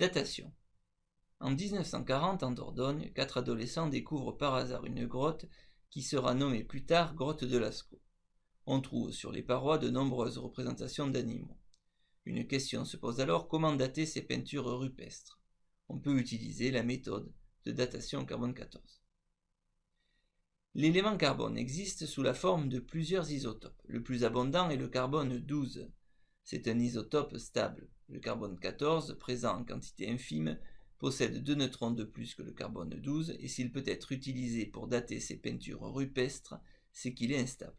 Datation. En 1940, en Dordogne, 4 adolescents découvrent par hasard une grotte qui sera nommée plus tard grotte de Lascaux. On trouve sur les parois de nombreuses représentations d'animaux. Une question se pose alors: comment dater ces peintures rupestres? On peut utiliser la méthode de datation carbone 14. L'élément carbone existe sous la forme de plusieurs isotopes. Le plus abondant est le carbone 12. C'est un isotope stable. Le carbone 14, présent en quantité infime, possède 2 neutrons de plus que le carbone 12, et s'il peut être utilisé pour dater ces peintures rupestres, c'est qu'il est instable.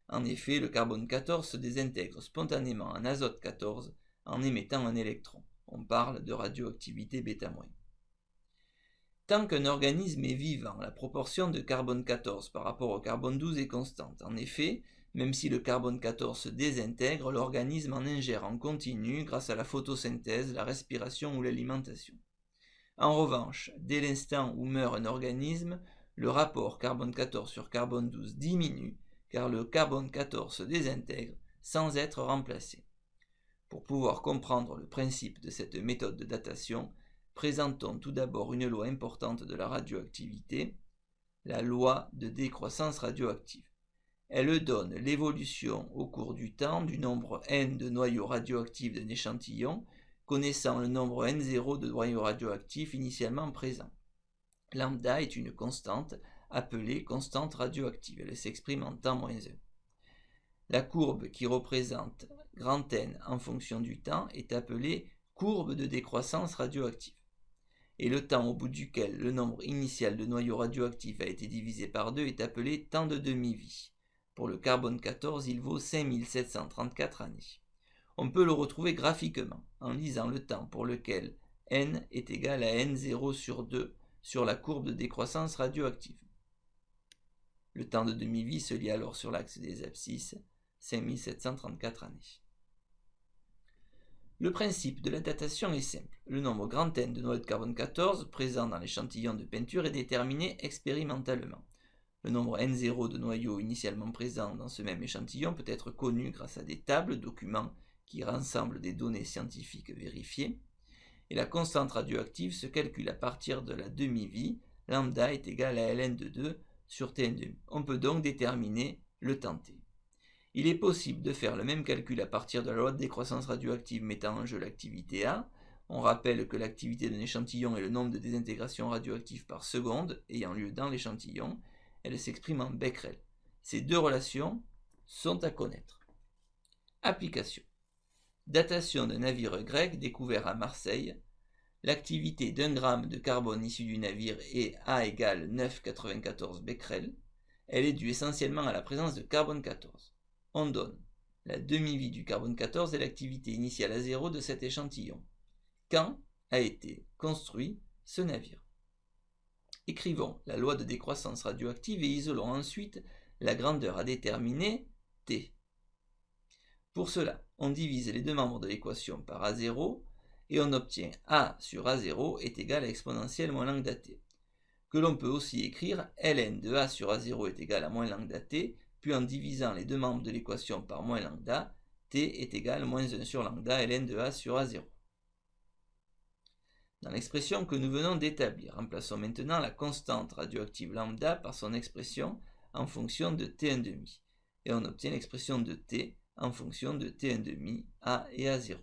En effet, le carbone 14 se désintègre spontanément en azote 14 en émettant un électron. On parle de radioactivité β-. Tant qu'un organisme est vivant, la proportion de carbone 14 par rapport au carbone 12 est constante. En effet, même si le carbone 14 se désintègre, l'organisme en ingère en continu grâce à la photosynthèse, la respiration ou l'alimentation. En revanche, dès l'instant où meurt un organisme, le rapport carbone 14 sur carbone 12 diminue, car le carbone 14 se désintègre sans être remplacé. Pour pouvoir comprendre le principe de cette méthode de datation, présentons tout d'abord une loi importante de la radioactivité, la loi de décroissance radioactive. Elle donne l'évolution au cours du temps du nombre n de noyaux radioactifs d'un échantillon, connaissant le nombre n0 de noyaux radioactifs initialement présents. Lambda est une constante appelée constante radioactive. Elle s'exprime en temps moins 1. La courbe qui représente grand N en fonction du temps est appelée courbe de décroissance radioactive. Et le temps au bout duquel le nombre initial de noyaux radioactifs a été divisé par 2 est appelé temps de demi-vie. Pour le carbone 14, il vaut 5734 années. On peut le retrouver graphiquement en lisant le temps pour lequel n est égal à n0 sur 2 sur la courbe de décroissance radioactive. Le temps de demi-vie se lit alors sur l'axe des abscisses, 5734 années. Le principe de la datation est simple. Le nombre grand N de noyaux de carbone 14 présent dans l'échantillon de peinture est déterminé expérimentalement. Le nombre N0 de noyaux initialement présents dans ce même échantillon peut être connu grâce à des tables, documents qui rassemblent des données scientifiques vérifiées. Et la constante radioactive se calcule à partir de la demi-vie. Lambda est égal à ln de 2 sur Tn2. On peut donc déterminer le temps T. Il est possible de faire le même calcul à partir de la loi de décroissance radioactive mettant en jeu l'activité A. On rappelle que l'activité d'un échantillon est le nombre de désintégrations radioactives par seconde ayant lieu dans l'échantillon. Elle s'exprime en Becquerel. Ces deux relations sont à connaître. Application. Datation d'un navire grec découvert à Marseille. L'activité d'1 gramme de carbone issu du navire est A égale 9,94 Becquerel. Elle est due essentiellement à la présence de carbone 14. On donne la demi-vie du carbone 14 et l'activité initiale à 0 de cet échantillon. Quand a été construit ce navire? Écrivons la loi de décroissance radioactive et isolons ensuite la grandeur à déterminer T. Pour cela, on divise les deux membres de l'équation par A0 et on obtient A sur A0 est égal à exponentielle moins lambda T, que l'on peut aussi écrire ln de A sur A0 est égal à moins lambda T, puis en divisant les deux membres de l'équation par moins lambda, T est égal à moins 1 sur lambda ln de A sur A0. Dans l'expression que nous venons d'établir, remplaçons maintenant la constante radioactive lambda par son expression en fonction de T1,5, et on obtient l'expression de T en fonction de T1,5, A et A0.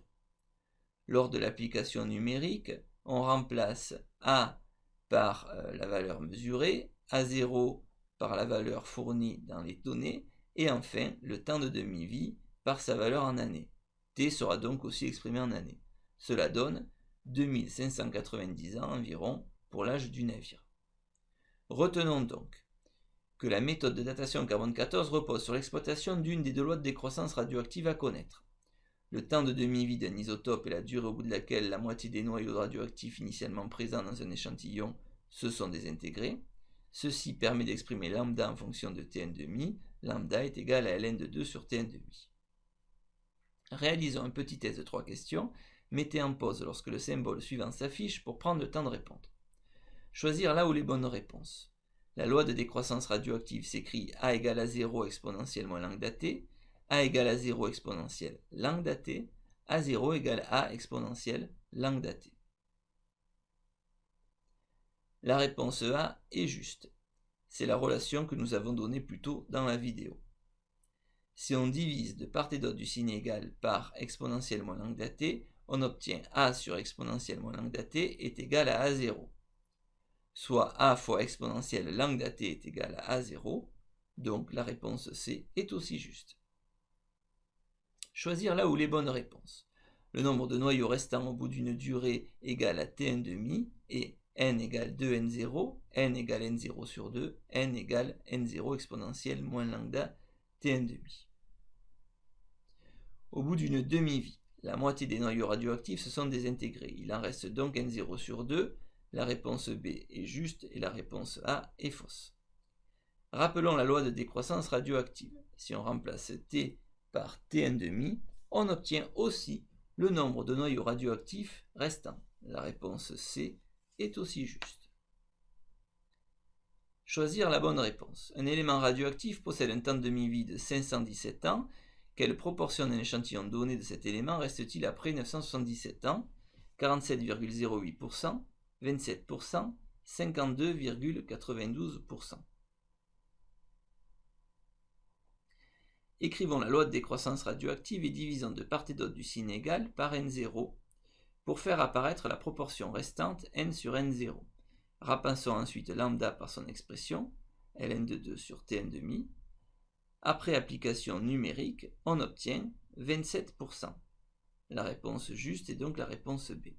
Lors de l'application numérique, on remplace A par la valeur mesurée, A0 par la valeur fournie dans les données, et enfin le temps de demi-vie par sa valeur en années. T sera donc aussi exprimé en années. Cela donne 2590 ans environ pour l'âge du navire. Retenons donc que la méthode de datation carbone 14 repose sur l'exploitation d'une des deux lois de décroissance radioactive à connaître. Le temps de demi-vie d'un isotope est la durée au bout de laquelle la moitié des noyaux radioactifs initialement présents dans un échantillon se sont désintégrés. Ceci permet d'exprimer lambda en fonction de Tn1,5. Lambda est égal à ln de 2 sur Tn1,5. Réalisons un petit test de 3 questions. Mettez en pause lorsque le symbole suivant s'affiche pour prendre le temps de répondre. Choisir là où les bonnes réponses. La loi de décroissance radioactive s'écrit A égale à 0 exponentielle moins lambda T, A égale à 0 exponentielle lambda T, A0 égale A exponentielle lambda T. La réponse A est juste. C'est la relation que nous avons donnée plus tôt dans la vidéo. Si on divise de part et d'autre du signe égal par exponentielle moins lambda t, on obtient a sur exponentielle moins lambda t est égal à a0. Soit a fois exponentielle lambda t est égal à a0, donc la réponse C est aussi juste. Choisir là où les bonnes réponses. Le nombre de noyaux restants au bout d'une durée égale à t1,5 et n égale 2n0, n égale n0 sur 2, n égale n0 exponentielle moins lambda t1,5. Au bout d'une demi-vie, la moitié des noyaux radioactifs se sont désintégrés. Il en reste donc n0 sur 2. La réponse B est juste et la réponse A est fausse. Rappelons la loi de décroissance radioactive. Si on remplace T par T1,5, on obtient aussi le nombre de noyaux radioactifs restants. La réponse C est aussi juste. Choisir la bonne réponse. Un élément radioactif possède un temps de demi-vie de 517 ans. Quelle proportion d'un échantillon donné de cet élément reste-t-il après 977 ans? 47,08%, 27%, 52,92%. Écrivons la loi de décroissance radioactive et divisons de part et d'autre du signe égal par n0 pour faire apparaître la proportion restante n sur n0. Rapinçons ensuite lambda par son expression, ln de 2 sur tn1,5. Après application numérique, on obtient 27%. La réponse juste est donc la réponse B.